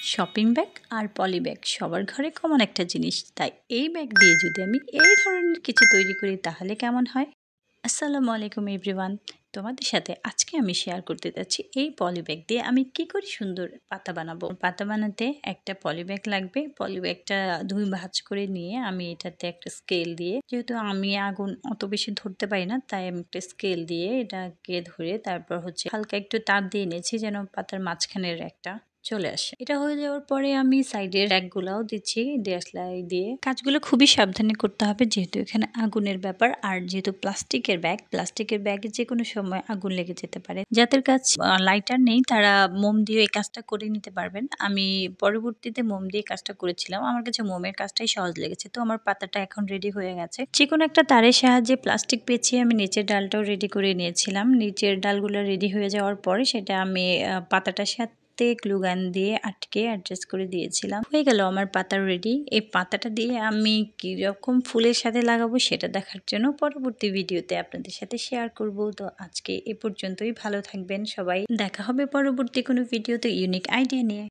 Shopping bag আর পলি bag সবার ঘরে common একটা জিনিস। তাই এই ব্যাগ দিয়ে যদি আমি এই ধরনের কিছু তৈরি করি তাহলে কেমন হয়? আসসালামু আলাইকুম এভরিওয়ান। তোমাদের সাথে আজকে আমি শেয়ার করতে যাচ্ছি এই পলি ব্যাগ দিয়ে আমি কি করে সুন্দর পাতা বানাবো। পাতা বানাতে একটা পলি ব্যাগ লাগবে। পলি ব্যাগটা ২ ভাঁজ করে নিয়ে আমি এটাতে একটা স্কেল দিয়ে, যেহেতু আমি আগুন অত বেশি ধরতে পারি না, তাই আমি একটা স্কেল দিয়ে এটাকে ধরে তারপর হালকা একটু তাপ দিয়ে নিয়েছি যেন পাতার মাঝখানের একটা চলে আসে। এটা হয়ে যাওয়ার পরে আমি সাইডের র্যাকগুলাও দিচ্ছি দেশলাই দিয়ে। কাজগুলো খুবই সাবধানে করতে হবে যেহেতু এখানে আগুনের ব্যাপার, আর যেহেতু প্লাস্টিকের ব্যাগে যে কোনো সময় আগুন লেগে যেতে পারে। যাদের কাছে লাইটার নেই তারা মোম দিয়ে এই কাজটা করে নিতে পারবেন। আমি পরবর্তীতে মোম দিয়ে কাজটা করেছিলাম। আমার কাছে মোমের কাজটাই সহজ লেগেছে। তো আমার পাতাটা এখন রেডি হয়ে গেছে। যেকোনো একটা তারের সাহায্যে প্লাস্টিক পেঁচিয়ে আমি নিচের ডালটাও রেডি করে নিয়েছিলাম। নিচের ডালগুলো রেডি হয়ে যাওয়ার পরে সেটা আমি পাতাটার সাথে গ্লু গান দিয়ে আটকে অ্যাডজাস্ট করে দিয়েছিলাম। হয়ে গেল আমার পাতা রেডি। এই পাতাটা দিয়ে আমি কিরকম ফুলের সাথে লাগাবো সেটা দেখার জন্য পরবর্তী ভিডিওতে আপনাদের সাথে শেয়ার করব। তো আজকে এ পর্যন্তই। ভালো থাকবেন সবাই। দেখা হবে পরবর্তী কোনো ভিডিওতে ইউনিক আইডিয়া নিয়ে।